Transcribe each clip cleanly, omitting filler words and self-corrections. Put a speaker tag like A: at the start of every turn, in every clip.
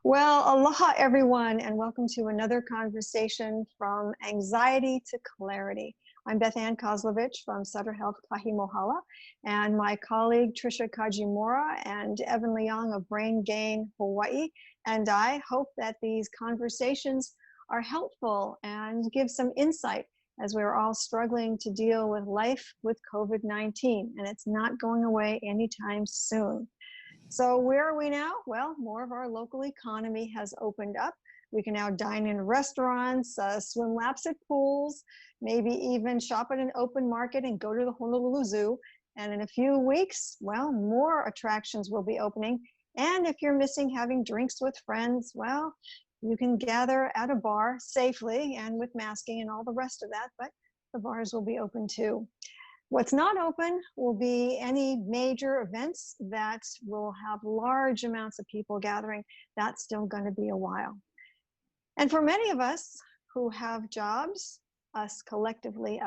A: Well, aloha everyone, and welcome to another conversation from anxiety to clarity. I'm Beth-Ann Kozlovich from Sutter Health, Kahi, Mohala, and my colleague Trisha Kajimura and Evan Leong of Brain Gain Hawaii, and I hope that these conversations are helpful and give some insight as we're all struggling to deal with life with COVID-19, and it's not going away anytime soon. So where are we now? Well, more of our local economy has opened up. We can now dine in restaurants, swim laps at pools, maybe even shop at an open market and go to the Honolulu Zoo. And in a few weeks, well, more attractions will be opening. And if you're missing having drinks with friends, well, you can gather at a bar safely and with masking and all the rest of that, but the bars will be open too. What's not open will be any major events that will have large amounts of people gathering. That's still going to be a while. And for many of us who have jobs, us collectively,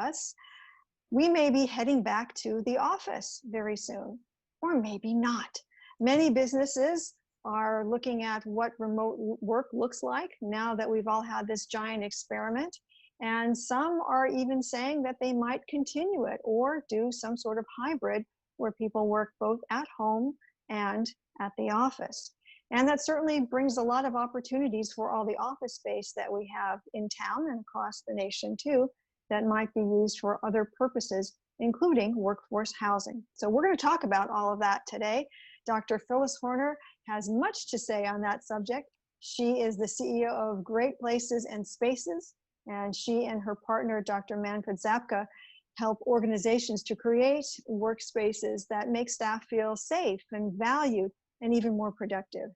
A: we may be heading back to the office very soon, or maybe not. Many businesses are looking at what remote work looks like now that we've all had this giant experiment. And some are even saying that they might continue it or do some sort of hybrid where people work both at home and at the office. And that certainly brings a lot of opportunities for all the office space that we have in town and across the nation too, that might be used for other purposes, including workforce housing. So we're going to talk about all of that today. Dr. Phyllis Horner has much to say on that subject. She is the CEO of Great Places and Spaces, and she and her partner, Dr. Manfred Zapka, help organizations to create workspaces that make staff feel safe and valued and even more productive.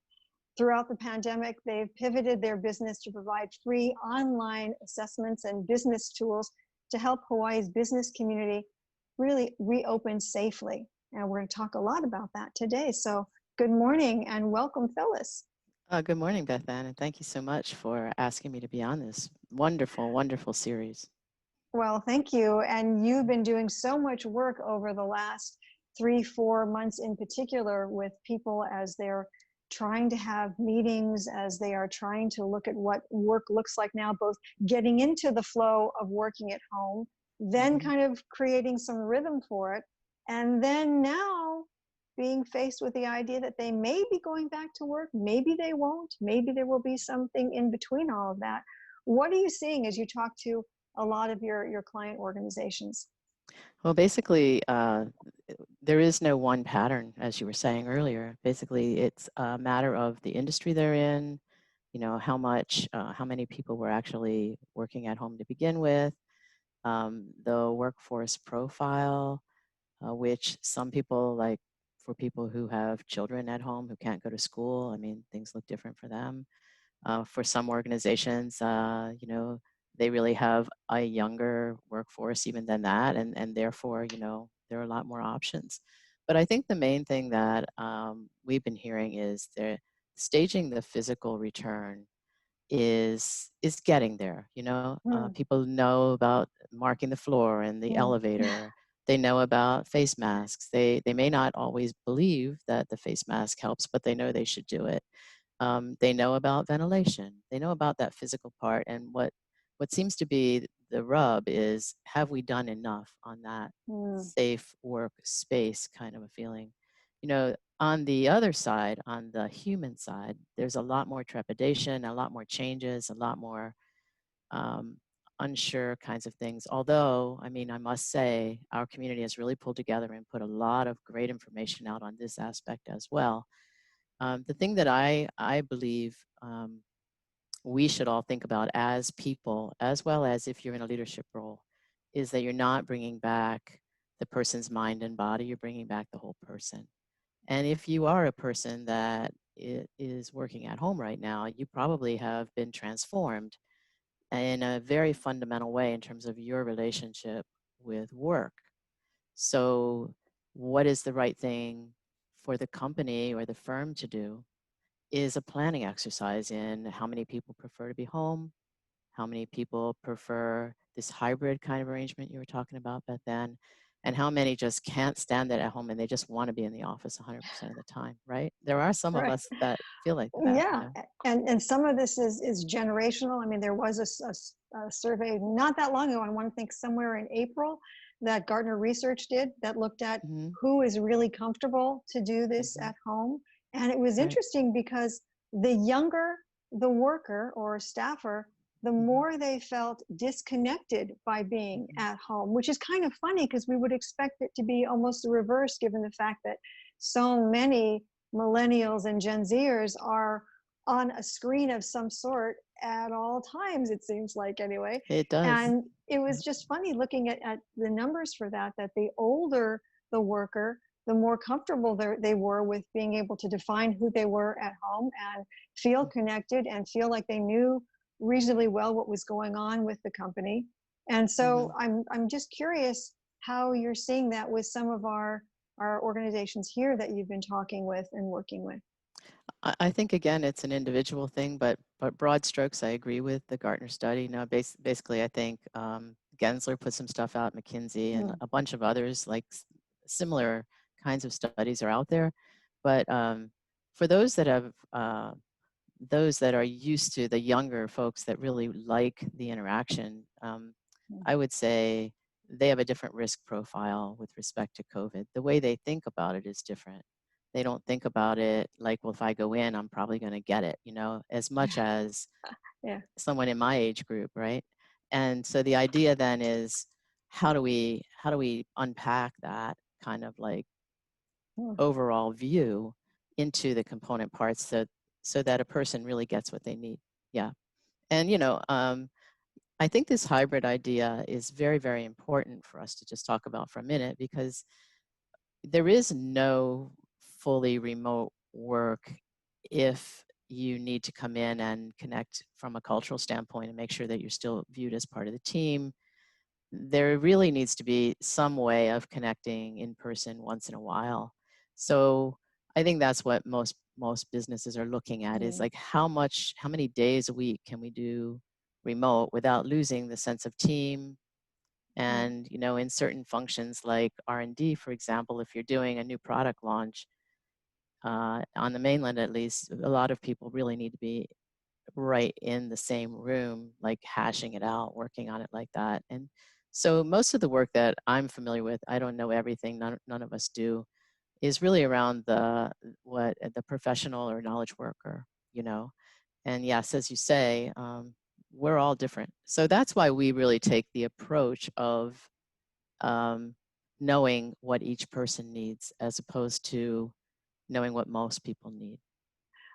A: Throughout the pandemic, they've pivoted their business to provide free online assessments and business tools to help Hawaii's business community really reopen safely. And we're going to talk a lot about that today. So good morning and welcome, Phyllis.
B: Good morning, Beth-Ann, and thank you so much for asking me to be on this wonderful, wonderful series.
A: Well, thank you. And you've been doing so much work over the last 3-4 months in particular with people as they're trying to have meetings, as they are trying to look at what work looks like now, both getting into the flow of working at home, then kind of creating some rhythm for it, and then now being faced with the idea that they may be going back to work, maybe they won't, maybe there will be something in between all of that. What are you seeing as you talk to a lot of your client organizations?
B: Well, basically, there is no one pattern, as you were saying earlier. Basically, it's a matter of the industry they're in, how many people were actually working at home to begin with, the workforce profile, which some people, like for people who have children at home who can't go to school, I mean, things look different for them. For some organizations, they really have a younger workforce even than that, and therefore, there are a lot more options. But I think the main thing that we've been hearing is they're staging the physical return is getting there. People know about marking the floor and the elevator. They know about face masks. They may not always believe that the face mask helps, but they know they should do it. They know about ventilation. They know about that physical part. And what seems to be the rub is, have we done enough on that safe work space kind of a feeling? On the other side, on the human side, there's a lot more trepidation, a lot more changes, a lot more unsure kinds of things. Although, I mean, I must say, our community has really pulled together and put a lot of great information out on this aspect as well. The thing that I believe we should all think about as people, as well as if you're in a leadership role, is that you're not bringing back the person's mind and body, you're bringing back the whole person. And if you are a person that is working at home right now, you probably have been transformed in a very fundamental way in terms of your relationship with work. So what is the right thing for the company or the firm to do is a planning exercise in how many people prefer to be home, how many people prefer this hybrid kind of arrangement you were talking about, Beth-Ann, and how many just can't stand it at home and they just want to be in the office 100% of the time, right? There are some of
A: Right.
B: us that feel like that, you
A: Yeah,
B: know.
A: and some of this is generational. I mean, there was a survey not that long ago, I want to think somewhere in April, that Gartner Research did, that looked at
B: Hmm.
A: who is really comfortable to do this
B: Hmm.
A: at home. And it was
B: Right.
A: interesting because the younger the worker or staffer, the
B: Hmm.
A: more they felt disconnected by being
B: Hmm.
A: at home, which is kind of funny because we would expect it to be almost the reverse, given the fact that so many millennials and Gen Zers are on a screen of some sort at all times, it seems like, anyway.
B: It does.
A: And it
B: Yeah.
A: was just funny looking at the numbers for that, that the older the worker, the more comfortable they were with being able to define who they were at home and feel connected and feel like they knew reasonably well what was going on with the company. And so
B: Hmm.
A: I'm just curious how you're seeing that with some of our organizations here that you've been talking with and working with.
B: I think again it's an individual thing, but broad strokes I agree with the Gartner study. Now, basically, I think Gensler put some stuff out, McKinsey, and
A: Mm,
B: a bunch of others like similar kinds of studies are out there. But for those that are used to the younger folks that really like the interaction,
A: mm,
B: I would say they have a different risk profile with respect to COVID. The way they think about it is different. They don't think about it like, well, if I go in, I'm probably going to get it, you know, as much as
A: yeah.
B: someone in my age group, right? And so the idea then is how do we unpack that kind of like
A: Mm.
B: overall view into the component parts so that a person really gets what they need. Yeah. And I think this hybrid idea is very, very important for us to just talk about for a minute, because there is no fully remote work if you need to come in and connect from a cultural standpoint and make sure that you're still viewed as part of the team. There really needs to be some way of connecting in person once in a while. So I think that's what most businesses are looking at, is
A: Mm,
B: like how many days a week can we do remote without losing the sense of team.
A: mm,
B: And in certain functions like R&D, for example, if you're doing a new product launch, on the mainland at least, a lot of people really need to be right in the same room, like hashing it out, working on it like that. And so most of the work that I'm familiar with, I don't know everything, none of us do, is really around the professional or knowledge worker, you know. And yes, as you say, we're all different. So that's why we really take the approach of um, knowing what each person needs as opposed to knowing what most people need.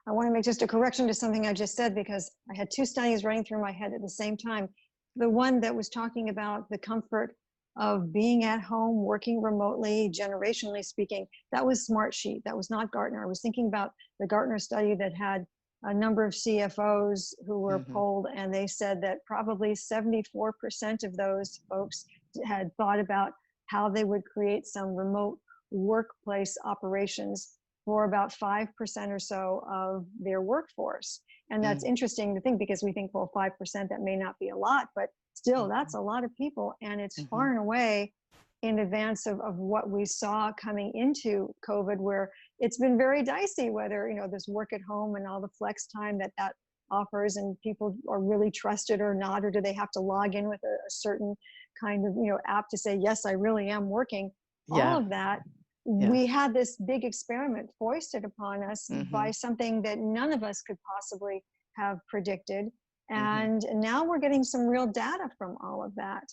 A: I want to make just a correction to something I just said, because I had two studies running through my head at the same time. The one that was talking about the comfort of being at home, working remotely, generationally speaking, that was Smartsheet. That was not Gartner. I was thinking about the Gartner study that had a number of CFOs who were
B: Hmm.
A: polled, and they said that probably 74% of those folks had thought about how they would create some remote workplace operations for about 5% or so of their workforce. And that's
B: Mm-hmm.
A: interesting to think, because we think, well, 5%, that may not be a lot, but still, that's a lot of people. And it's
B: Hmm.
A: far and away in advance of what we saw coming into COVID, where it's been very dicey whether, this work at home and all the flex time that offers, and people are really trusted or not, or do they have to log in with a certain kind of, app to say, yes, I really am working. All
B: Yeah.
A: of that,
B: Yeah.
A: we had this big experiment foisted upon us
B: Hmm.
A: by something that none of us could possibly have predicted.
B: Hmm.
A: And now we're getting some real data from all of that.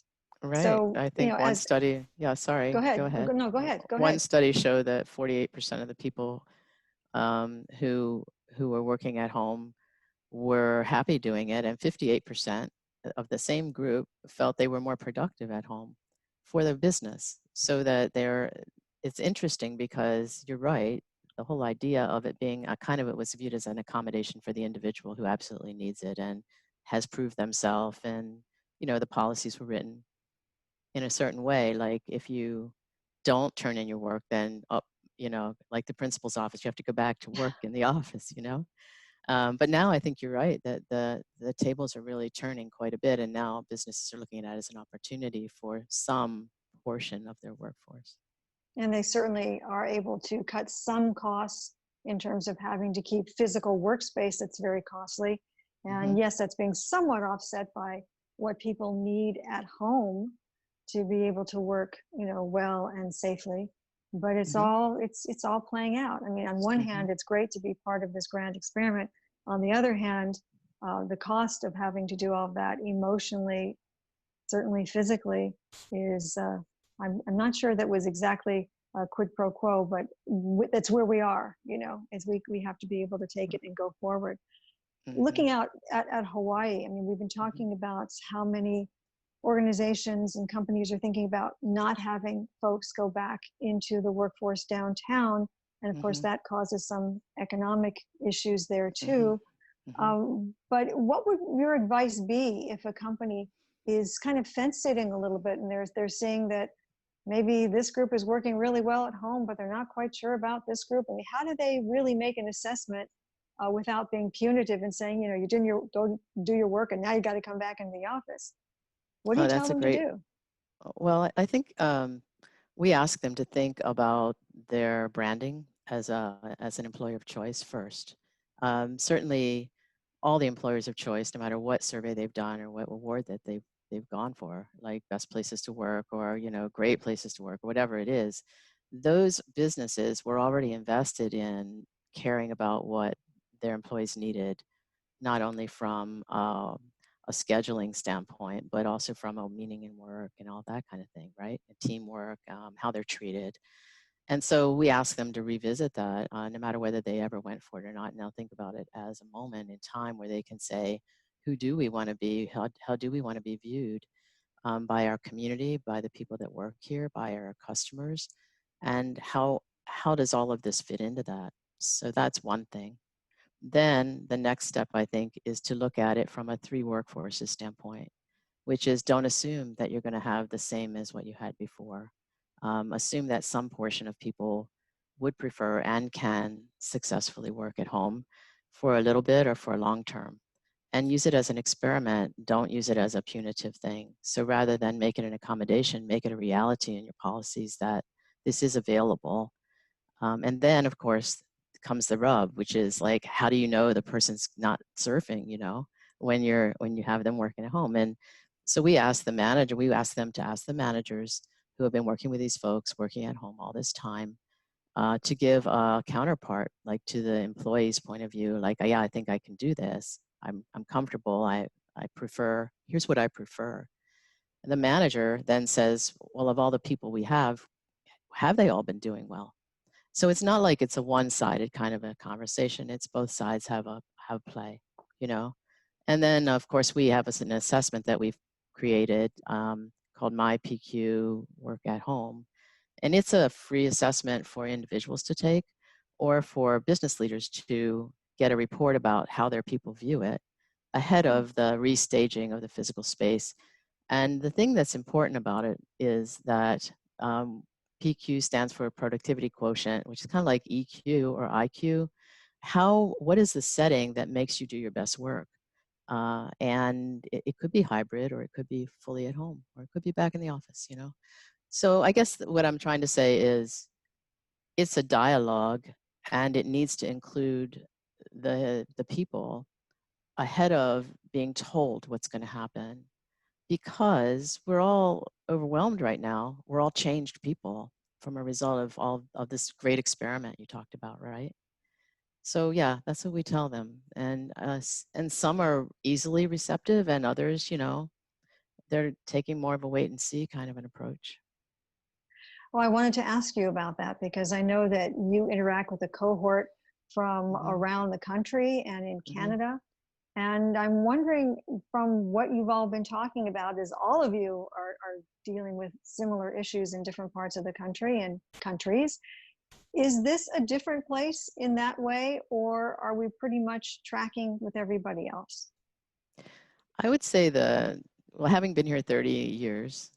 B: Right.
A: So,
B: I think one
A: as
B: study, yeah,
A: go
B: sorry, go
A: ahead.
B: ahead.
A: No, go ahead. Go
B: One
A: ahead.
B: study showed that 48% of the people who were working at home were happy doing it, and 58% of the same group felt they were more productive at home for their business. So that it's interesting because you're right. The whole idea of it being a kind of, it was viewed as an accommodation for the individual who absolutely needs it and has proved themselves. And, the policies were written in a certain way. Like if you don't turn in your work, then like the principal's office, you have to go back to work in the office. But now I think you're right that the tables are really turning quite a bit, and now businesses are looking at it as an opportunity for some portion of their workforce.
A: And they certainly are able to cut some costs in terms of having to keep physical workspace that's very costly. And yes, that's being somewhat offset by what people need at home to be able to work, well and safely. But it's all playing out. I mean, on one hand, it's great to be part of this grand experiment. On the other hand, the cost of having to do all of that emotionally, certainly physically, is I'm not sure that was exactly a quid pro quo, but that's where we are. As we have to be able to take it and go forward. Looking out at Hawaii, I mean, we've been talking about how many organizations and companies are thinking about not having folks go back into the workforce downtown. And of course, that causes some economic issues there too. But what would your advice be if a company is kind of fence sitting a little bit and they're seeing that maybe this group is working really well at home, but they're not quite sure about this group? I mean, how do they really make an assessment without being punitive and saying, you go do your work and now you got to come back into the office? What do you tell them to do?
B: Well, I think we ask them to think about their branding as an employer of choice first. Certainly, all the employers of choice, no matter what survey they've done or what award that they've gone for, like best places to work or great places to work or whatever it is, those businesses were already invested in caring about what their employees needed, not only from a scheduling standpoint, but also from a meaning in work and all that kind of thing, right? And teamwork, how they're treated. And so we ask them to revisit that, no matter whether they ever went for it or not. And they'll think about it as a moment in time where they can say, who do we want to be? How do we want to be viewed by our community, by the people that work here, by our customers? And how does all of this fit into that? So that's one thing. Then the next step, I think, is to look at it from a 3 workforces standpoint, which is don't assume that you're going to have the same as what you had before. Assume that some portion of people would prefer and can successfully work at home for a little bit or for a long term, and use it as an experiment. Don't use it as a punitive thing. So rather than make it an accommodation, make it a reality in your policies that this is available. And then, of course, comes the rub, which is like, how do you know the person's not surfing, when you have them working at home? And so we ask them to ask the managers who have been working with these folks working at home all this time to give a counterpart, like to the employee's point of view, like, yeah, I think I can do this. I'm comfortable. I prefer, here's what I prefer. And the manager then says, well, of all the people we have they all been doing well? So it's not like it's a one-sided kind of a conversation. It's both sides have play, And then, of course, we have an assessment that we've created called My PQ Work at Home. And it's a free assessment for individuals to take or for business leaders to get a report about how their people view it ahead of the restaging of the physical space. And the thing that's important about it is that PQ stands for productivity quotient, which is kind of like EQ or IQ. What is the setting that makes you do your best work? And it could be hybrid, or it could be fully at home, or it could be back in the office, So I guess what I'm trying to say is it's a dialogue, and it needs to include the people ahead of being told what's going to happen, because we're all overwhelmed right now. We're all changed people from a result of all of this great experiment you talked about, right? So yeah, that's what we tell them. And some are easily receptive, and others, they're taking more of a wait and see kind of an approach.
A: Well, I wanted to ask you about that because I know that you interact with a cohort from around the country and in Canada. And I'm wondering, from what you've all been talking about, is all of you are dealing with similar issues in different parts of the country and countries. Is this a different place in that way, or are we pretty much tracking with everybody else?
B: I would say having been here 31 years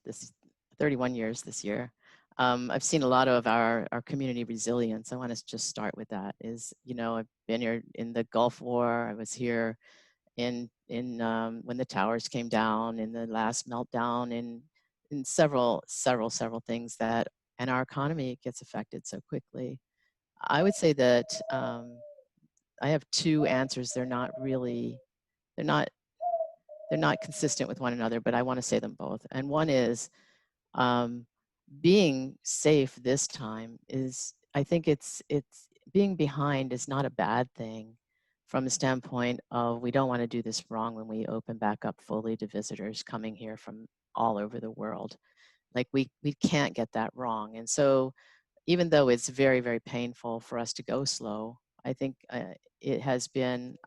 B: this year, I've seen a lot of our community resilience. I want to just start with that. I've been here in the Gulf War. I was here in when the towers came down, in the last meltdown in in several things that, and our economy gets affected so quickly. I would say that I have two answers. They're not, they're not consistent with one another, but I want to say them both. And one is um, being safe this time is, I think it's being behind is not a bad thing from the standpoint of we don't want to do this wrong when we open back up fully to visitors coming here from all over the world. Like we can't get that wrong. And so even though it's very, very painful for us to go slow, I think it has been,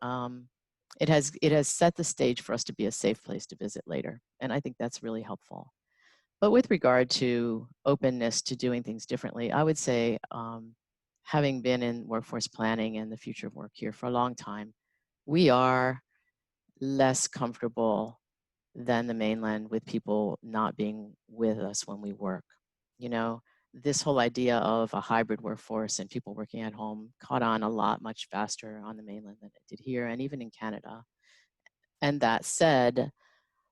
B: it has set the stage for us to be a safe place to visit later. And I think that's really helpful. But with regard to openness to doing things differently, I would say, having been in workforce planning and the future of work here for a long time, we are less comfortable than the mainland with people not being with us when we work. You know, this whole idea of a hybrid workforce and people working at home caught on a lot much faster on the mainland than it did here and even in Canada. And that said,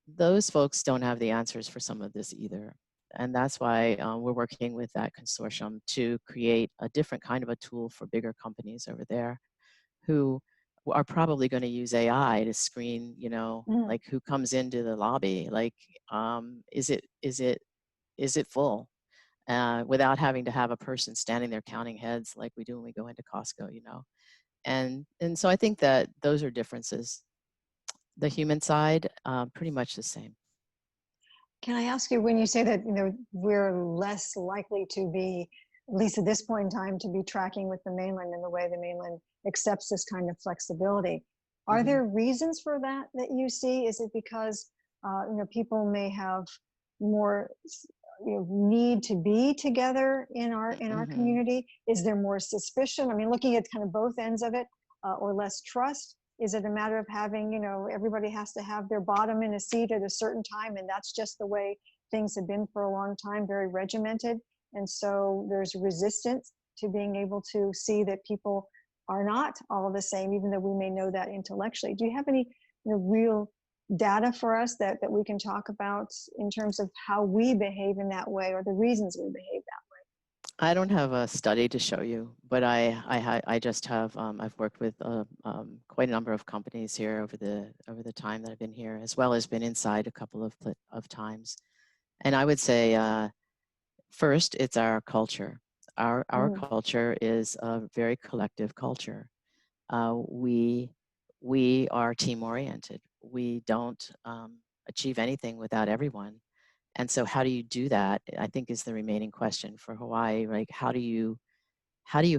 B: those folks don't have the answers for some of this either. And that's why we're working with that consortium to create a different kind of a tool for bigger companies over there who are probably going to use AI to screen, you know,
A: Mm.
B: like who comes into the lobby, like is it full, without having to have a person standing there counting heads like we do when we go into Costco, you know. And so I think that those are differences. The human side, pretty much the same.
A: Can I ask you, when you say that, we're less likely to be, at least at this point in time, to be tracking with the mainland in the way the mainland accepts this kind of flexibility, are
B: Hmm.
A: there reasons for that you see? Is it because people may have more need to be together in our
B: Hmm.
A: community? Is there more suspicion? I mean, looking at kind of both ends of it, or less trust? Is it a matter of having, everybody has to have their bottom in a seat at a certain time, and that's just the way things have been for a long time, very regimented? And so there's resistance to being able to see that people are not all the same, even though we may know that intellectually. Do you have any real data for us that we can talk about in terms of how we behave in that way, or the reasons we behave that
B: I don't have a study to show you, but I just have, I've worked with quite a number of companies here over the time that I've been here, as well as been inside a couple of times. And I would say, first, it's our culture. Our
A: way?
B: culture is a very collective culture. We we are team oriented. We don't achieve anything without everyone. And so how do you do that, I think, is the remaining question for Hawaii. Like, how do you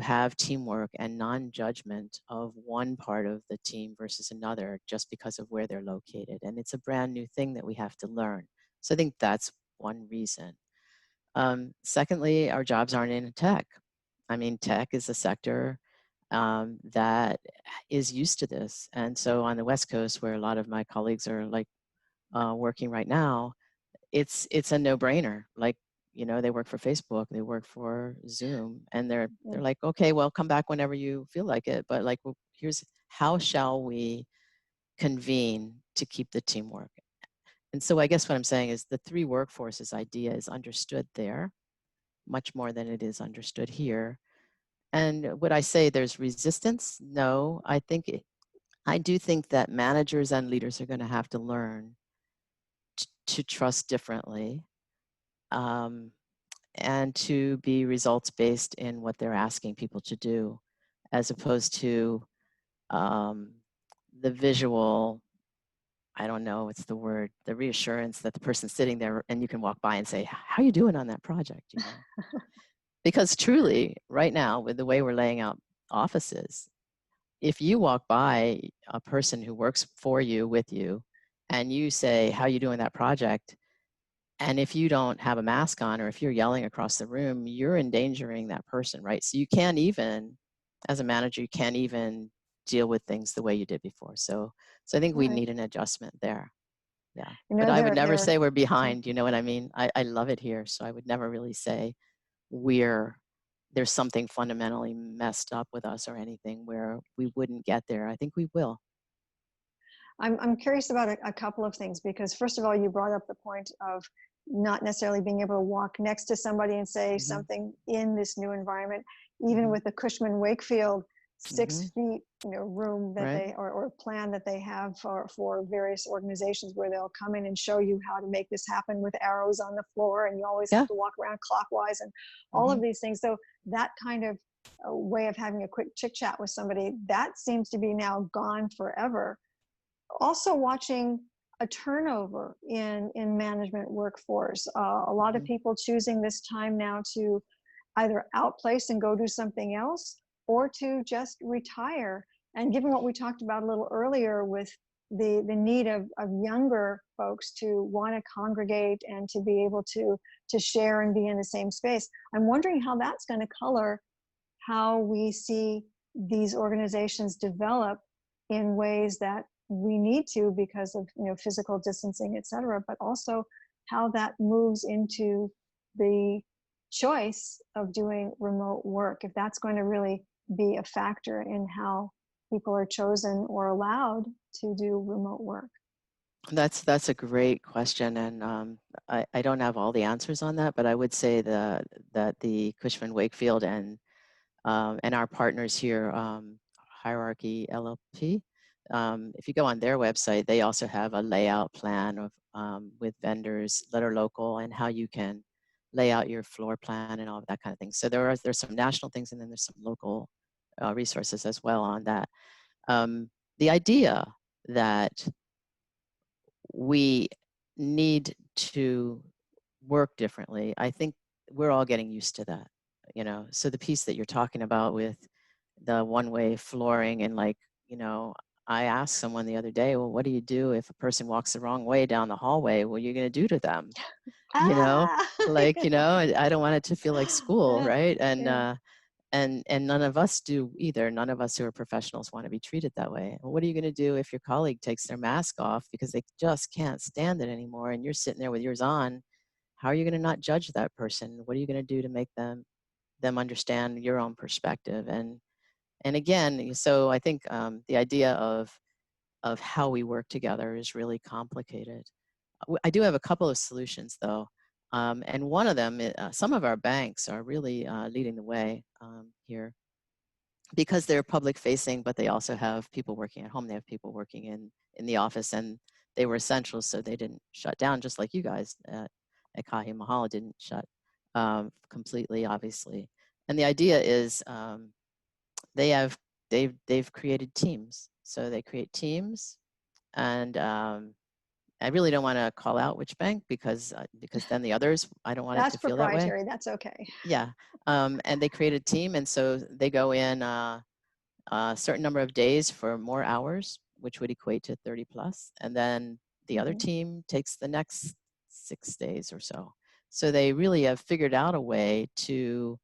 B: have teamwork and non-judgment of one part of the team versus another just because of where they're located? And it's a brand new thing that we have to learn. So I think that's one reason. Secondly, our jobs aren't in tech. I mean, tech is a sector that is used to this. And so on the West Coast, where a lot of my colleagues are like working right now, it's a no-brainer. Like, you know, they work for Facebook, they work for Zoom, and they're
A: Mm.
B: like, okay, well, come back whenever you feel like it. But like, well, here's how shall we convene to keep the teamwork? And so I guess what I'm saying is the three workforces idea is understood there much more than it is understood here. And would I say there's resistance? No, I do think that managers and leaders are going to have to learn to trust differently. Um, and to be results based in what they're asking people to do, as opposed to um, the visual, I don't know what's the word, the reassurance that the person's sitting there and you can walk by and say, how are you doing on that project, you know? Because truly, right now, with the way we're laying out offices, if you walk by a person who works for you, with you, and you say, how are you doing that project? And if you don't have a mask on, or if you're yelling across the room, you're endangering that person, right? So you can't even, as a manager, you can't even deal with things the way you did before. So I think we
A: Right.
B: need an adjustment there. Yeah.
A: You
B: But
A: know,
B: I would
A: there,
B: never
A: there.
B: say we're
A: Sorry.
B: behind, you know what I mean? I love it here. So I would never really say we're, there's something fundamentally messed up with us or anything where we wouldn't get there. I think we will.
A: I'm curious about a couple of things, because first of all, you brought up the point of not necessarily being able to walk next to somebody and say
B: Mm-hmm.
A: something in this new environment, even
B: Mm-hmm.
A: with the Cushman Wakefield
B: Mm-hmm.
A: 6 feet, room that
B: Right.
A: they or plan that they have for various organizations, where they'll come in and show you how to make this happen with arrows on the floor, and you always have
B: Yeah.
A: to walk around clockwise and all
B: Mm-hmm.
A: of these things. So that kind of way of having a quick chit chat with somebody, that seems to be now gone forever. Also watching a turnover in management workforce, a lot of
B: Mm-hmm.
A: people choosing this time now to either outplace and go do something else, or to just retire. And given what we talked about a little earlier with the need of younger folks to want to congregate and to be able to share and be in the same space, I'm wondering how that's going to color how we see these organizations develop in ways that we need to, because of physical distancing, et cetera, but also how that moves into the choice of doing remote work, if that's going to really be a factor in how people are chosen or allowed to do remote work.
B: That's a great question, and I don't have all the answers on that, but I would say that the Cushman Wakefield and our partners here, Hierarchy LLP, if you go on their website, they also have a layout plan of with vendors that are local, and how you can lay out your floor plan and all of that kind of thing. So there's some national things, and then there's some local resources as well on that. The idea that we need to work differently, I think we're all getting used to that, So the piece that you're talking about with the one-way flooring, and I asked someone the other day, well, what do you do if a person walks the wrong way down the hallway? What are you going to do to them? You know,
A: Ah,
B: I don't want it to feel like school,
A: yeah,
B: right?
A: yeah.
B: And none of us do either. None of us who are professionals want to be treated that way. Well, what are you going to do if your colleague takes their mask off because they just can't stand it anymore, and you're sitting there with yours on? How are you going to not judge that person? What are you going to do to make them understand your own perspective? And again, so I think the idea of how we work together is really complicated. I do have a couple of solutions, though. And one of them, some of our banks are really leading the way here, because they're public facing, but they also have people working at home. They have people working in the office, and they were essential, so they didn't shut down, just like you guys at Kahi Mohala didn't shut completely, obviously. And the idea is they have they've created teams. So they create teams, and I really don't want to call out which bank, because then the others, I don't want it
A: That's
B: to feel that way.
A: proprietary. That's okay.
B: Yeah, and they create a team, and so they go in a certain number of days for more hours, which would equate to 30 plus, and then the other
A: Mhm.
B: team takes the next 6 days or so. So they really have figured out a way to,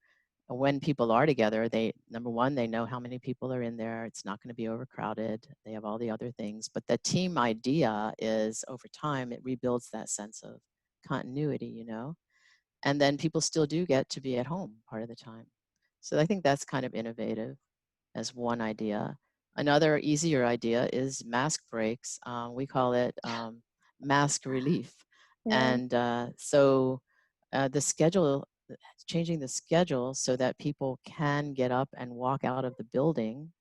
B: when people are together, they, number one, they know how many people are in there. It's not going to be overcrowded. They have all the other things. But the team idea is, over time, it rebuilds that sense of continuity, And then people still do get to be at home part of the time. So I think that's kind of innovative as one idea. Another easier idea is mask breaks. We call it mask relief.
A: Yeah.
B: And so the schedule, changing the schedule so that people can get up and walk out of the building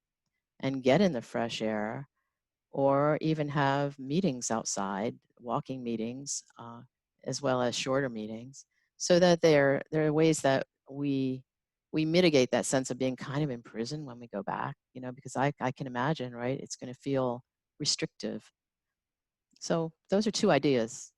B: and get in the fresh air, or even have meetings outside, walking meetings, as well as shorter meetings, so that there are ways that we mitigate that sense of being kind of in prison when we go back, because I can imagine, right? It's going to feel restrictive. So those are two ideas.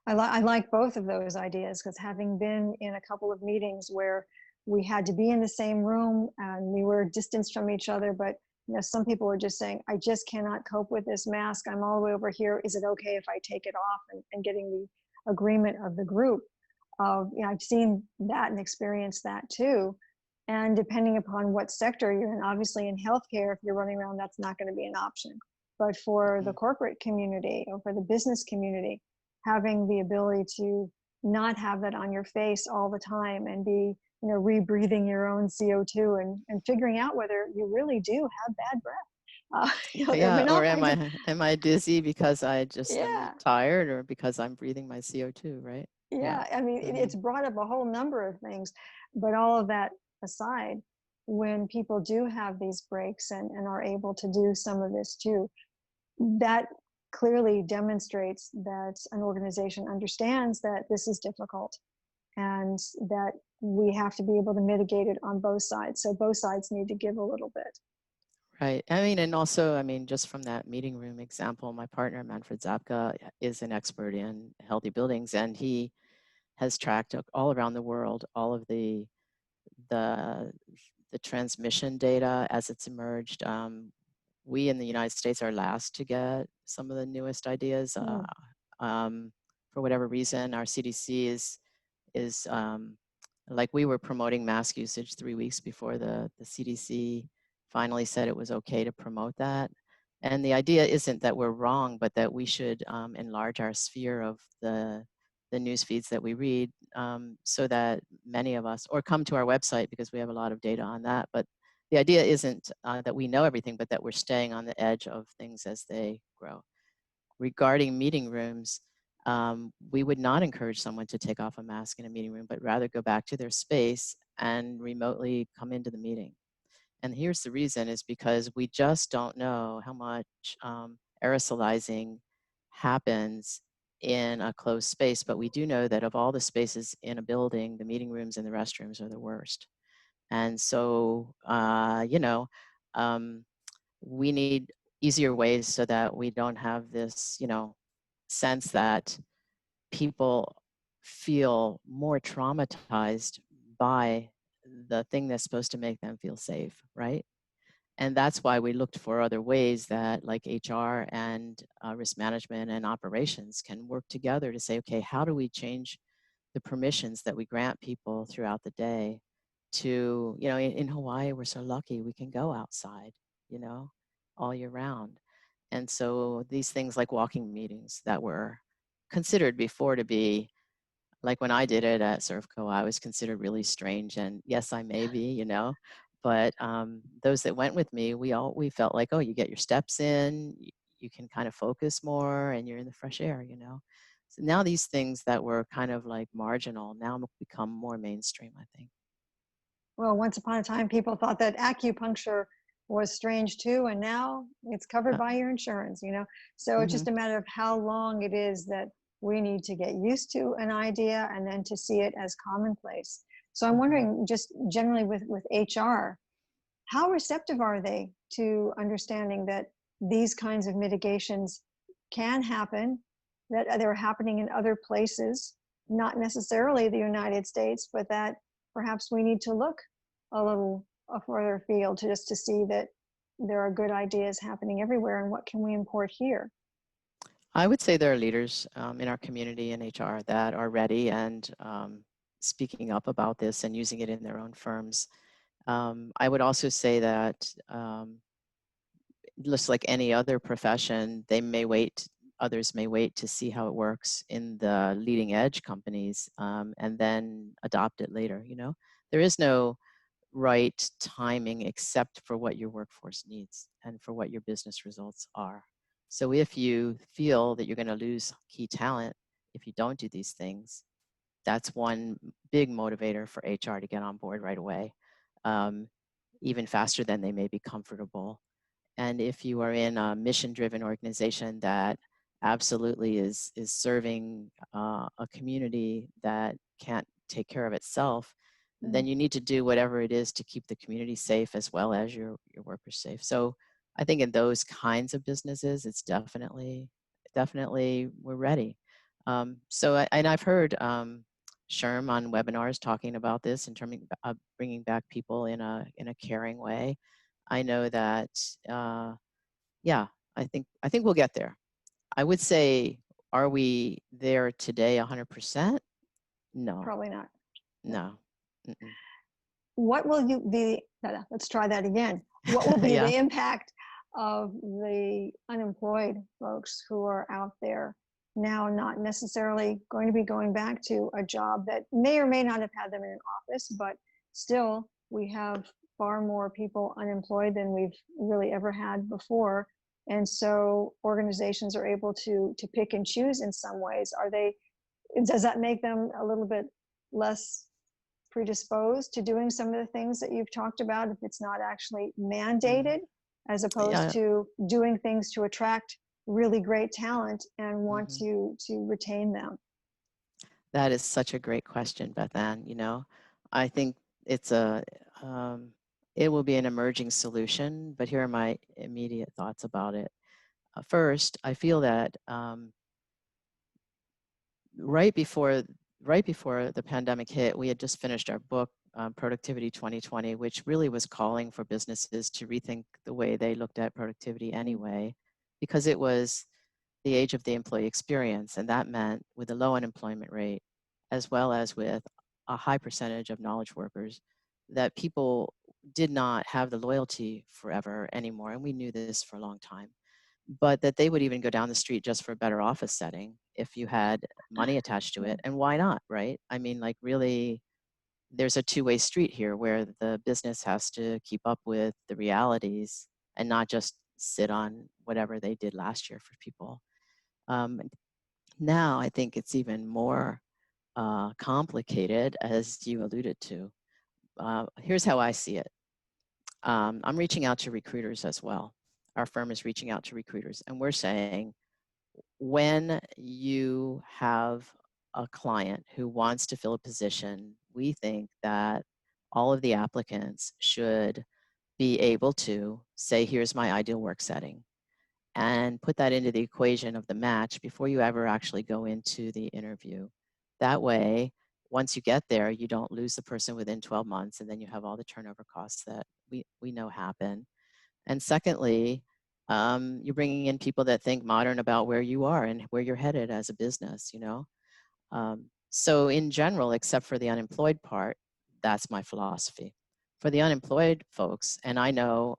A: I like both of those ideas, because having been in a couple of meetings where we had to be in the same room and we were distanced from each other, but some people were just saying, I just cannot cope with this mask. I'm all the way over here. Is it okay if I take it off? And getting the agreement of the group. I've seen that and experienced that too. And depending upon what sector you're in, obviously in healthcare, if you're running around, that's not going to be an option. But for the
B: Mhm.
A: corporate community or for the business community, having the ability to not have that on your face all the time, and be rebreathing your own CO2, and figuring out whether you really do have bad breath, There have
B: Yeah,
A: been all
B: or
A: kinds of,
B: am I dizzy because I just am
A: yeah,
B: tired or because I'm breathing my CO2, right? Yeah.
A: yeah. I mean,
B: Hmm.
A: it's brought up a whole number of things, but all of that aside, when people do have these breaks and are able to do some of this too, that clearly demonstrates that an organization understands that this is difficult and that we have to be able to mitigate it on both sides. So both sides need to give a little bit.
B: Right. I mean, and also, I mean, just from that meeting room example, my partner, Manfred Zapka, is an expert in healthy buildings, and he has tracked all around the world all of the the transmission data as it's emerged. We in the United States are last to get some of the newest ideas.
A: Mm.
B: For whatever reason, our CDC is like we were promoting mask usage 3 weeks before the CDC finally said it was okay to promote that. And the idea isn't that we're wrong, but that we should enlarge our sphere of the news feeds that we read, so that many of us, or come to our website because we have a lot of data on that. But the idea isn't that we know everything, but that we're staying on the edge of things as they grow. Regarding meeting rooms, we would not encourage someone to take off a mask in a meeting room, but rather go back to their space and remotely come into the meeting. And here's the reason, is because we just don't know how much aerosolizing happens in a closed space, but we do know that of all the spaces in a building, the meeting rooms and the restrooms are the worst. And so, we need easier ways so that we don't have this, sense that people feel more traumatized by the thing that's supposed to make them feel safe, right? And that's why we looked for other ways that, like HR and risk management and operations, can work together to say, okay, how do we change the permissions that we grant people throughout the day to, in Hawaii, we're so lucky we can go outside, you know, all year round. And so these things like walking meetings that were considered before to be, like when I did it at Servco, I was considered really strange. And yes, I may be, but those that went with me, we felt like, oh, you get your steps in, you can kind of focus more, and you're in the fresh air. So now these things that were kind of like marginal now become more mainstream, I think.
A: Well, once upon a time, people thought that acupuncture was strange too, and now it's covered
B: Uh,
A: by your insurance. So it's
B: mm-hmm,
A: just a matter of how long it is that we need to get used to an idea and then to see it as commonplace. So I'm
B: mm-hmm.
A: wondering, just generally with HR, how receptive are they to understanding that these kinds of mitigations can happen, that they're happening in other places, not necessarily the United States, but that perhaps we need to look a little further afield to see that there are good ideas happening everywhere, and what can we import here?
B: I would say there are leaders in our community in HR that are ready and speaking up about this and using it in their own firms. I would also say that just like any other profession, others may wait to see how it works in the leading edge companies, and then adopt it later. There is no right timing except for what your workforce needs and for what your business results are. So if you feel that you're going to lose key talent if you don't do these things, that's one big motivator for HR to get on board right away, um, even faster than they may be comfortable. And if you are in a mission-driven organization that absolutely is serving a community that can't take care of itself, then
A: Mm.
B: you need to do whatever it is to keep the community safe as well as your workers safe. So I think in those kinds of businesses, it's definitely we're ready. And I've heard Sherm on webinars talking about this in terms of bringing back people in a caring way. I know that, yeah, I think we'll get there. I would say, are we there today 100%? No,
A: Probably not. No.
B: no. Mm-mm.
A: What will you be? Let's try that again. What will be
B: Yeah.
A: the impact of the unemployed folks who are out there now, not necessarily going to be going back to a job that may or may not have had them in an office, but still we have far more people unemployed than we've really ever had before. And so organizations are able to pick and choose in some ways. Does that make them a little bit less predisposed to doing some of the things that you've talked about if it's not actually mandated, as opposed
B: Yeah.
A: to doing things to attract really great talent and want
B: Mhm.
A: to retain them?
B: That is such a great question, Beth-Ann. You know, I think it's um, it will be an emerging solution, but here are my immediate thoughts about it. First, I feel that right before right before the pandemic hit, we had just finished our book, Productivity 2020, which really was calling for businesses to rethink the way they looked at productivity anyway, because it was the age of the employee experience. And that meant with a low unemployment rate, as well as with a high percentage of knowledge workers, that people did not have the loyalty forever anymore. And we knew this for a long time, but that they would even go down the street just for a better office setting if you had money attached to it. And why not, right? I mean, like, really, there's a two-way street here where the business has to keep up with the realities and not just sit on whatever they did last year for people. Um, Now, I think it's even more complicated, as you alluded to. Here's how I see it. I'm reaching out to recruiters as well. Our firm is reaching out to recruiters, and we're saying, when you have a client who wants to fill a position, we think that all of the applicants should be able to say, here's my ideal work setting, and put that into the equation of the match before you ever actually go into the interview. That way, once you get there, you don't lose the person within 12 months, and then you have all the turnover costs that we know happen. And secondly, you're bringing in people that think modern about where you are and where you're headed as a business, you know? So in general, except for the unemployed part, that's my philosophy. For the unemployed folks, and I know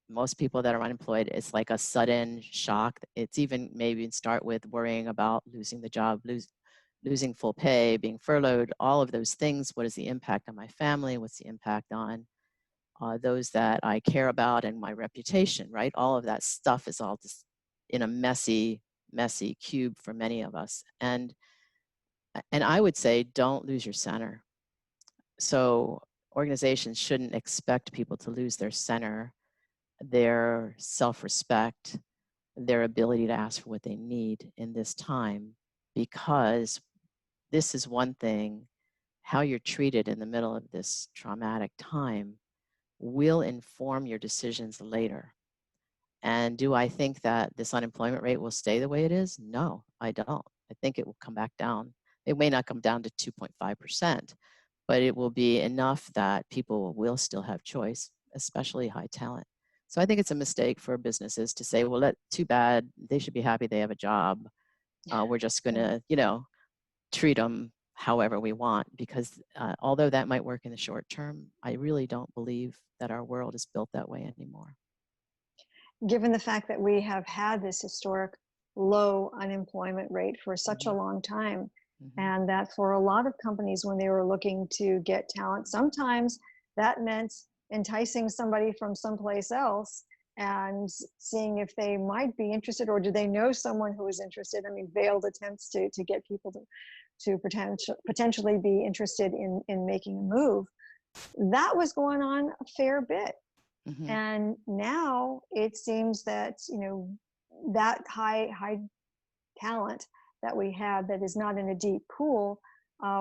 B: most people that are unemployed, it's like a sudden shock. It's even maybe start with worrying about losing the job, losing full pay, being furloughed, all of those things. What is the impact on my family? What's the impact on those that I care about and my reputation, right? All of that stuff is all just in a messy cube for many of us. And I would say, don't lose your center. So organizations shouldn't expect people to lose their center, their self-respect, their ability to ask for what they need in this time, because this is one thing. How you're treated in the middle of this traumatic time will inform your decisions later. And do I think that this unemployment rate will stay the way it is? No, I don't. I think it will come back down. It may not come down to 2.5%, but it will be enough that people will still have choice, especially high talent. So I think it's a mistake for businesses to say, well, too bad, they should be happy they have a job. We're just going to, treat them however we want, because although that might work in the short term, I really don't believe that our world is built that way anymore.
A: Given the fact that we have had this historic low unemployment rate for such a long time, and that for a lot of companies, when they were looking to get talent, sometimes that meant enticing somebody from someplace else and seeing if they might be interested, or do they know someone who is interested. I mean, veiled attempts to get people to potentially be interested in making a move. That was going on a fair bit. And now it seems that, that high talent that we have that is not in a deep pool,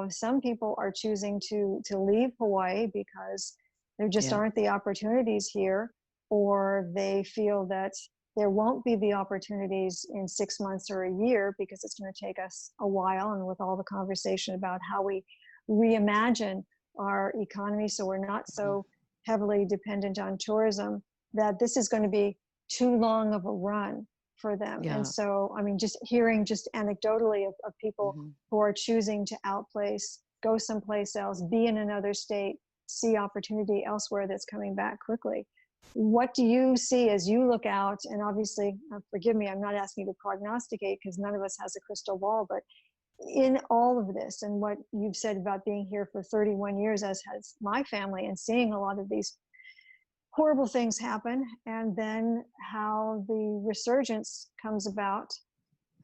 A: some people are choosing to leave Hawaii because there just aren't the opportunities here, or they feel that there won't be the opportunities in 6 months or a year because it's going to take us a while. And with all the conversation about how we reimagine our economy so we're not so heavily dependent on tourism, that this is going to be too long of a run for them. And so, I mean, just hearing just anecdotally of people who are choosing to outplace, go someplace else, be in another state, see opportunity elsewhere that's coming back quickly. What do you see as you look out? And obviously, forgive me, I'm not asking you to prognosticate because none of us has a crystal ball, but in all of this, and what you've said about being here for 31 years, as has my family, and seeing a lot of these horrible things happen, and then how the resurgence comes about,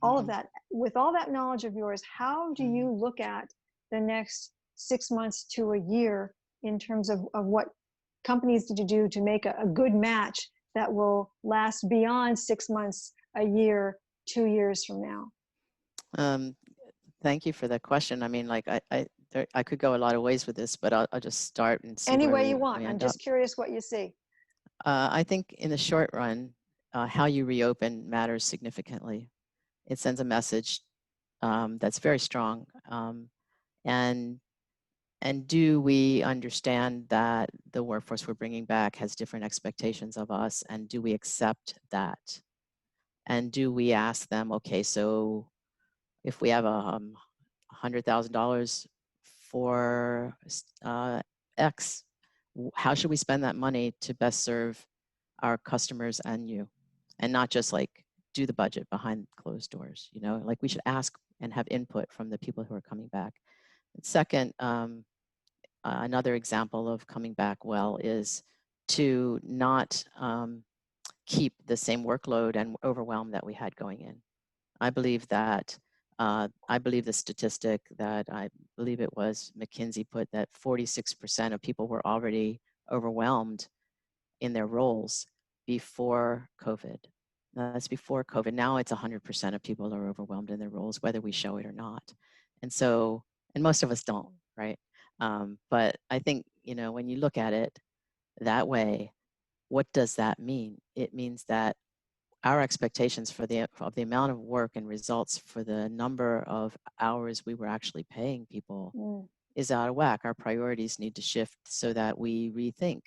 A: all of
B: Mhm,
A: that, with all that knowledge of yours, how do
B: mhm.
A: you look at the next 6 months to a year in terms of what companies need to do to make a good match that will last beyond 6 months, a year, 2 years from now?
B: Um, Thank you for that question. I mean, like I could go a lot of ways with this, but I'll just start and see
A: Any
B: where
A: way you
B: we
A: want. I'm
B: end up.
A: just curious what you see.
B: I think in the short run, how you reopen matters significantly. It sends a message that's very strong. And and do we understand that the workforce we're bringing back has different expectations of us, and do we accept that? And do we ask them, okay, so if we have $100,000 for X, how should we spend that money to best serve our customers and you? And not just like do the budget behind closed doors, you know, like we should ask and have input from the people who are coming back. And second, another example of coming back well is to not keep the same workload and overwhelm that we had going in. I believe that, I believe the statistic that I believe it was McKinsey put that 46% of people were already overwhelmed in their roles before COVID. That's before COVID. Now it's 100% of people are overwhelmed in their roles, whether we show it or not. And so, and most of us don't, right? But I think, you know, when you look at it that way, what does that mean? It means that our expectations for the amount of work and results for the number of hours we were actually paying people
A: Mm.
B: is out of whack. Our priorities need to shift so that we rethink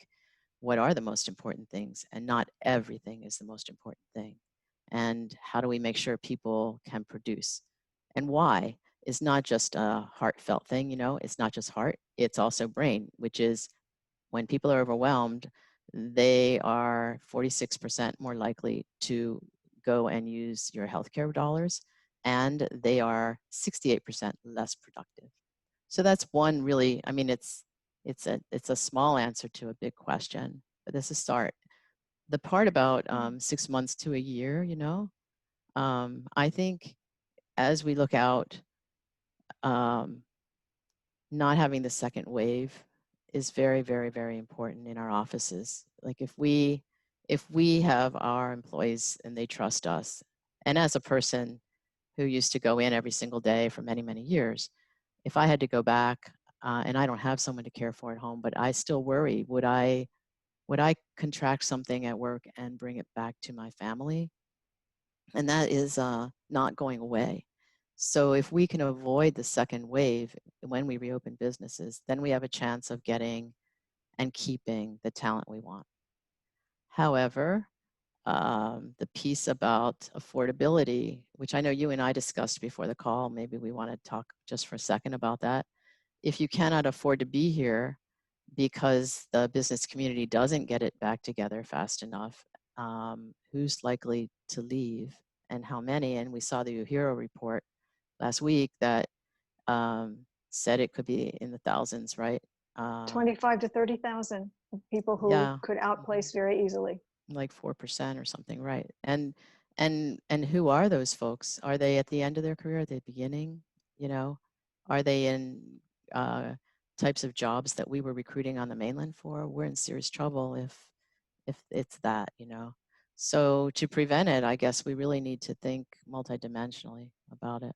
B: what are the most important things, and not everything is the most important thing. And how do we make sure people can produce? And why is not just a heartfelt thing, you know, it's not just heart, it's also brain, which is when people are overwhelmed, they are 46% more likely to go and use your healthcare dollars, and they are 68% less productive. So that's one really, I mean, it's a small answer to a big question, but this is a start. The part about 6 months to a year, you know, I think as we look out, um, not having the second wave is very, very, very important in our offices. Like if we have our employees and they trust us, and as a person who used to go in every single day for many, many years, if I had to go back and I don't have someone to care for at home, but I still worry, would I contract something at work and bring it back to my family? And that is not going away. So if we can avoid the second wave when we reopen businesses, then we have a chance of getting and keeping the talent we want. However, the piece about affordability, which I know you and I discussed before the call, maybe we want to talk just for a second about that. If you cannot afford to be here because the business community doesn't get it back together fast enough, who's likely to leave and how many? And we saw the UHERO report last week that said it could be in the thousands, right?
A: 25 to 30,000 people who
B: Yeah,
A: could
B: mhm,
A: outplace very easily.
B: like 4% or something, right? And who are those folks? Are they at the end of their career? At the beginning? You know, are they in uh, types of jobs that we were recruiting on the mainland for? We're in serious trouble if it's that, you know. So to prevent it, I guess we really need to think multidimensionally about it.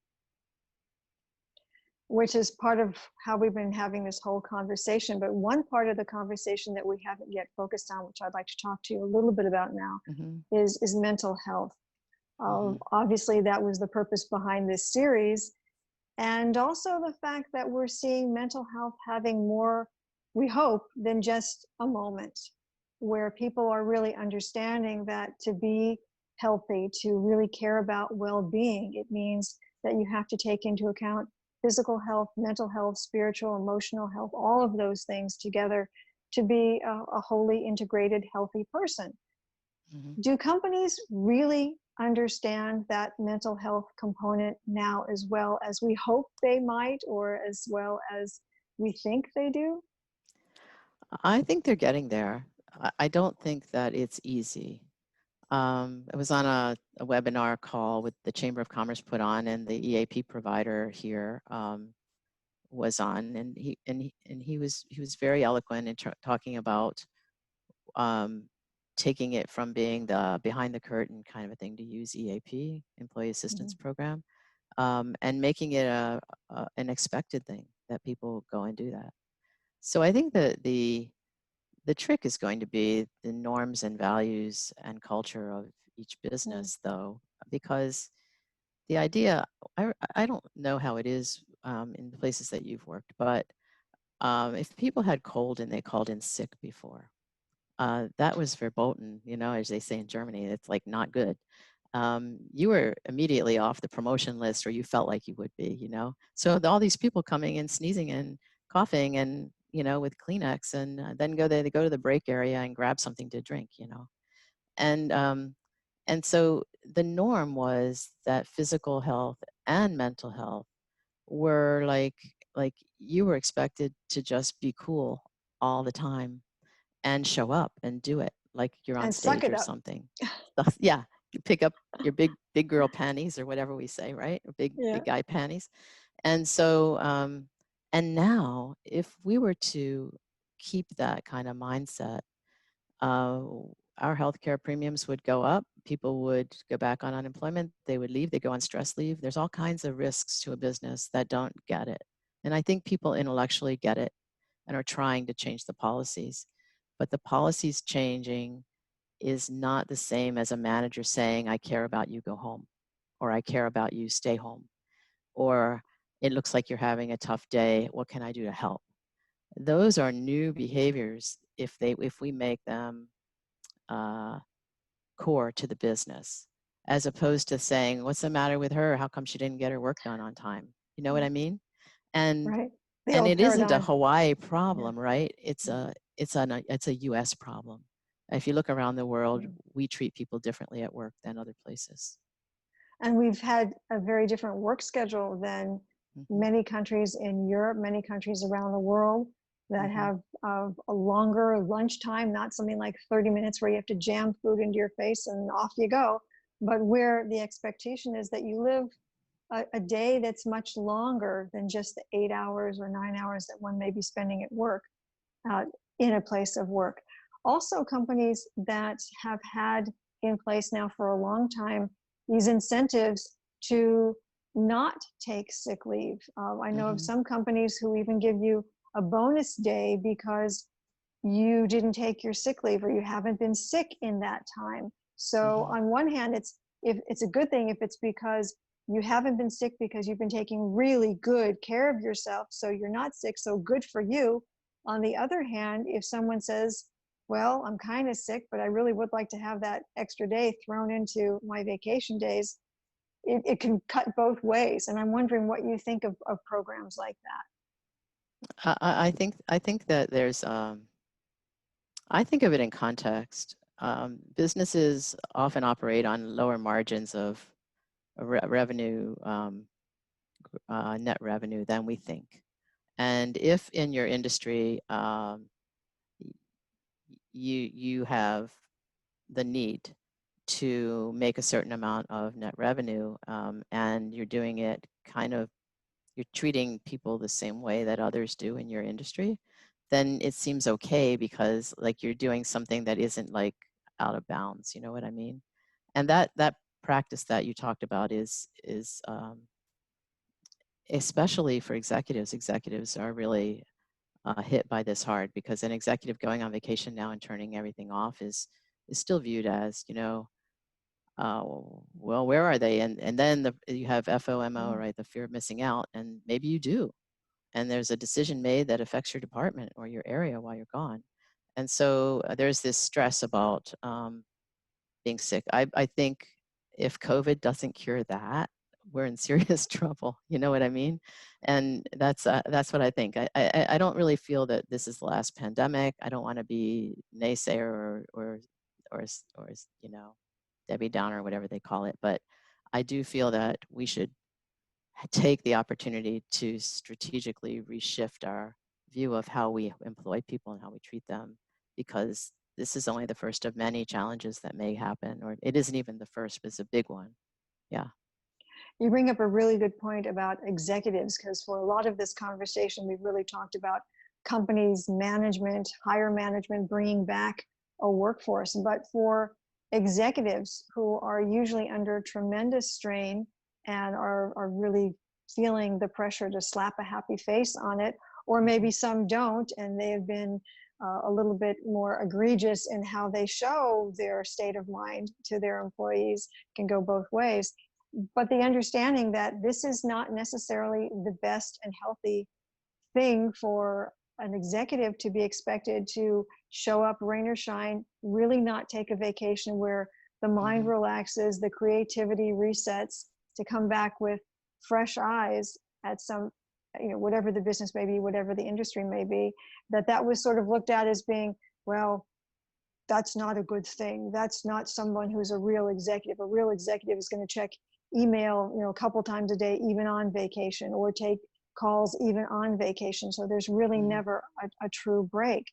A: Which is part of how we've been having this whole conversation. But one part of the conversation that we haven't yet focused on, which I'd like to talk to you a little bit about now,
B: Mm-hmm.
A: is mental health.
B: Mm-hmm.
A: Obviously, that was the purpose behind this series. And also the fact that we're seeing mental health having more, we hope, than just a moment, where people are really understanding that to be healthy, to really care about well-being, it means that you have to take into account physical health, mental health, spiritual, emotional health, all of those things together to be a wholly integrated, healthy person.
B: Mm-hmm.
A: Do companies really understand that mental health component now as well as we hope they might, or as well as we think they do?
B: I think they're getting there. I don't think that it's easy. I was on a webinar call with the Chamber of Commerce put on, and the EAP provider here was on, and he was very eloquent in talking about um, taking it from being the behind the curtain kind of a thing to use EAP, Employee Assistance
A: Mhm.
B: Program, and making it an expected thing that people go and do that. So I think that the trick is going to be the norms and values and culture of each
A: Mm.
B: business, though, because the idea, I don't know how it is in the places that you've worked, but if people had cold and they called in sick before, that was verboten, as they say in Germany, it's like not good. You were immediately off the promotion list, or you felt like you would be. So all these people coming in sneezing and coughing and, with Kleenex, and then they go to the break area and grab something to drink. And, and so the norm was that physical health and mental health were like you were expected to just be cool all the time and show up and do it like you're on
A: And suck
B: stage
A: it
B: or
A: up.
B: something. Yeah, you pick up your big girl panties or whatever we say, right? Or big
A: Yeah.
B: guy panties. And so and now if we were to keep that kind of mindset, uh, our healthcare premiums would go up. People would go back on unemployment. They would leave. They go on stress leave. There's all kinds of risks to a business that don't get it. And I think people intellectually get it and are trying to change the policies. But the policies changing is not the same as a manager saying, I care about you, go home, or I care about you, stay home, or it looks like you're having a tough day. What can I do to help? Those are new behaviors if we make them uh, core to the business, as opposed to saying, what's the matter with her? How come she didn't get her work done on time? You know what I mean? And
A: Right. The
B: and
A: old
B: it isn't a
A: paradigm.
B: Hawaii
A: Yeah.
B: problem, right? It's
A: Mm.
B: a US problem. If you look around the world,
A: Mm.
B: we treat people differently at work than other places.
A: And we've had a very different work schedule than
B: Hmm.
A: many countries in Europe, many countries around the world that
B: Hmm.
A: have a longer lunchtime, not something like 30 minutes where you have to jam food into your face and off you go, but where the expectation is that you live a day that's much longer than just the 8 hours or 9 hours that one may be spending at work, uh, in a place of work. Also, companies that have had in place now for a long time these incentives to not take sick leave. I know of
B: Hmm.
A: some companies who even give you a bonus day because you didn't take your sick leave or you haven't been sick in that time. So
B: Hmm.
A: on one hand, it's a good thing if it's because you haven't been sick because you've been taking really good care of yourself, so you're not sick, so good for you. On the other hand, if someone says, well, I'm kind of sick, but I really would like to have that extra day thrown into my vacation days, it can cut both ways. And I'm wondering what you think of programs like that.
B: I think that there's I think of it in context. Businesses often operate on lower margins of revenue, net revenue than we think. And if in your industry you have the need to make a certain amount of net revenue, and you're doing it you're treating people the same way that others do in your industry, then it seems okay because like you're doing something that isn't like out of bounds. You know what I mean? And that practice that you talked about is especially for executives. Executives are really hit by this hard because an executive going on vacation now and turning everything off is still viewed as, uh, well, where are they? And then you have FOMO,
A: Mm.
B: right? The fear of missing out, and maybe you do, and there's a decision made that affects your department or your area while you're gone, and so there's this stress about being sick. I think if COVID doesn't cure that, we're in serious trouble. You know what I mean? And that's what I think. I don't really feel that this is the last pandemic. I don't want to be naysayer or you know. Debbie Downer, whatever they call it. But I do feel that we should take the opportunity to strategically reshift our view of how we employ people and how we treat them, because this is only the first of many challenges that may happen, or it isn't even the first, but it's a big one. Yeah.
A: You bring up a really good point about executives, because for a lot of this conversation, we've really talked about companies, management, higher management, bringing back a workforce. But for executives who are usually under tremendous strain and are really feeling the pressure to slap a happy face on it, or maybe some don't, and they have been a little bit more egregious in how they show their state of mind to their employees, can go both ways. But the understanding that this is not necessarily the best and healthy thing for an executive to be expected to show up rain or shine, really not take a vacation where the mind relaxes, the creativity resets, to come back with fresh eyes at some, whatever the business may be, whatever the industry may be, that was sort of looked at as being, well, that's not a good thing. That's not someone who's a real executive. A real executive is going to check email, a couple times a day, even on vacation, or take calls even on vacation. So there's really never a true break.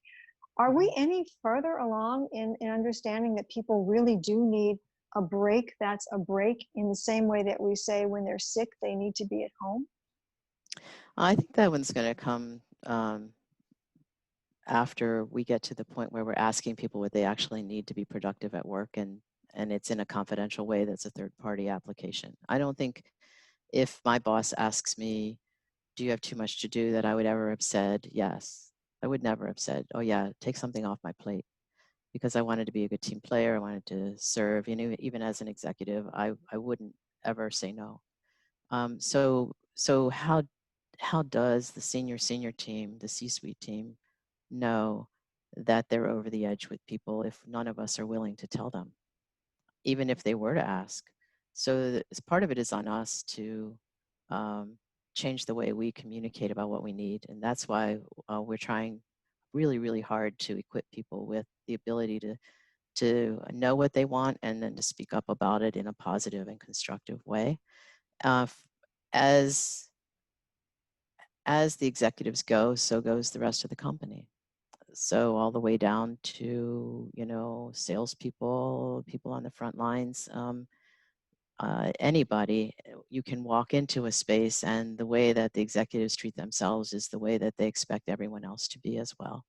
A: Are we any further along in understanding that people really do need a break that's a break, in the same way that we say when they're sick, they need to be at home?
B: I think that one's going to come after we get to the point where we're asking people what they actually need to be productive at work, and it's in a confidential way that's a third-party application. I don't think if my boss asks me, do you have too much to do, that I would ever have said yes. I would never have said, oh yeah, take something off my plate, because I wanted to be a good team player. I wanted to serve, even as an executive, I wouldn't ever say no. So how does the senior team, the C-suite team, know that they're over the edge with people if none of us are willing to tell them, even if they were to ask? So part of it is on us to change the way we communicate about what we need. And that's why we're trying really, really hard to equip people with the ability to know what they want, and then to speak up about it in a positive and constructive way. As the executives go, so goes the rest of the company. So all the way down to, salespeople, people on the front lines, anybody. You can walk into a space, and the way that the executives treat themselves is the way that they expect everyone else to be as well.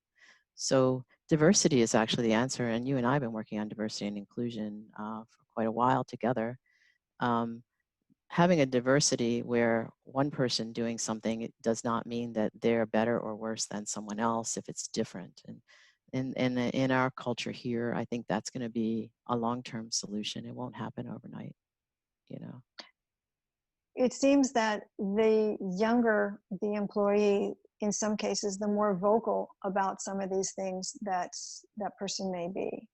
B: So diversity is actually the answer. And you and I have been working on diversity and inclusion for quite a while together. Having a diversity where one person doing something, it does not mean that they're better or worse than someone else if it's different. And in our culture here, I think that's going to be a long-term solution. It won't happen overnight,
A: It seems that the younger the employee, in some cases, the more vocal about some of these things that person may be.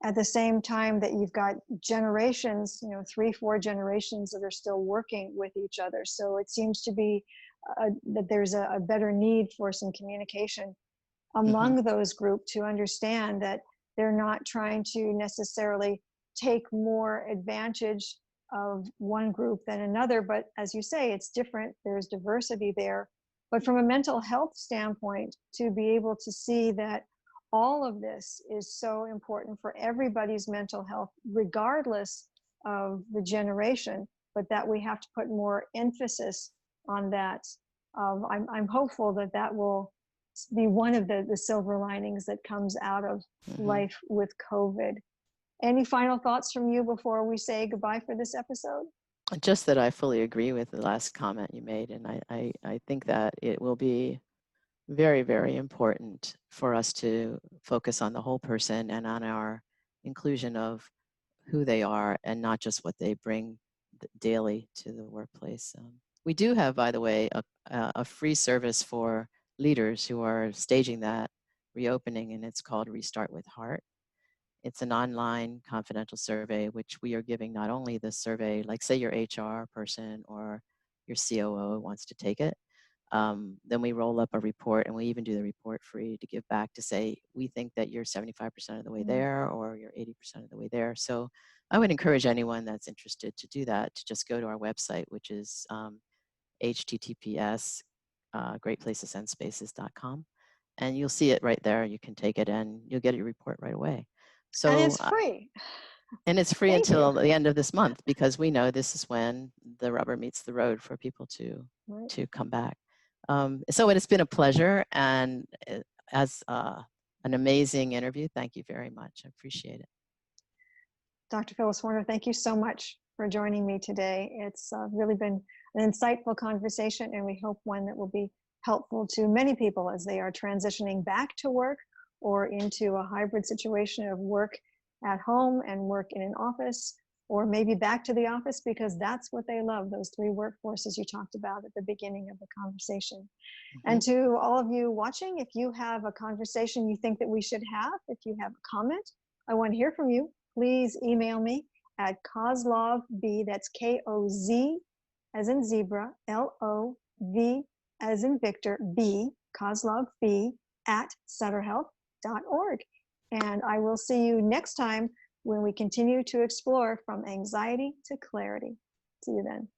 A: At the same time that you've got generations, 3-4 generations that are still working with each other. So it seems to be that there's a better need for some communication among those groups to understand that they're not trying to necessarily take more advantage of one group than another. But as you say, it's different. There's diversity there. But from a mental health standpoint, to be able to see that all of this is so important for everybody's mental health, regardless of the generation, but that we have to put more emphasis on that. I'm hopeful that that will be one of the silver linings that comes out of life with COVID. Any final thoughts from you before we say goodbye for this episode?
B: Just that I fully agree with the last comment you made. And I think that it will be very, very important for us to focus on the whole person and on our inclusion of who they are, and not just what they bring daily to the workplace. We do have, by the way, a free service for leaders who are staging that reopening, and it's called Restart with Heart. It's an online confidential survey, which we are giving not only the survey, like say your HR person or your COO wants to take it, Then we roll up a report, and we even do the report free to give back to say, we think that you're 75% of the way there, or you're 80% of the way there. So I would encourage anyone that's interested to do that, to just go to our website, which is https greatplacesendspaces.com, and you'll see it right there. You can take it and you'll get your report right away. So
A: and it's free.
B: And it's free
A: Thank
B: until
A: you.
B: the end of this month, because we know this is when the rubber meets the road for people to come back. So it's been a pleasure, and as an amazing interview. Thank you very much. I appreciate it.
A: Dr. Phyllis Horner, thank you so much for joining me today. It's really been an insightful conversation, and we hope one that will be helpful to many people as they are transitioning back to work or into a hybrid situation of work at home and work in an office, or maybe back to the office because that's what they love, those three workforces you talked about at the beginning of the conversation. Mm-hmm. And to all of you watching, if you have a conversation you think that we should have, if you have a comment, I want to hear from you. Please email me at Kozlovb, that's K-O-Z as in zebra, L-O-V as in Victor, B, Kozlovb at sutterhealth.org. And I will see you next time when we continue to explore from anxiety to clarity. See you then.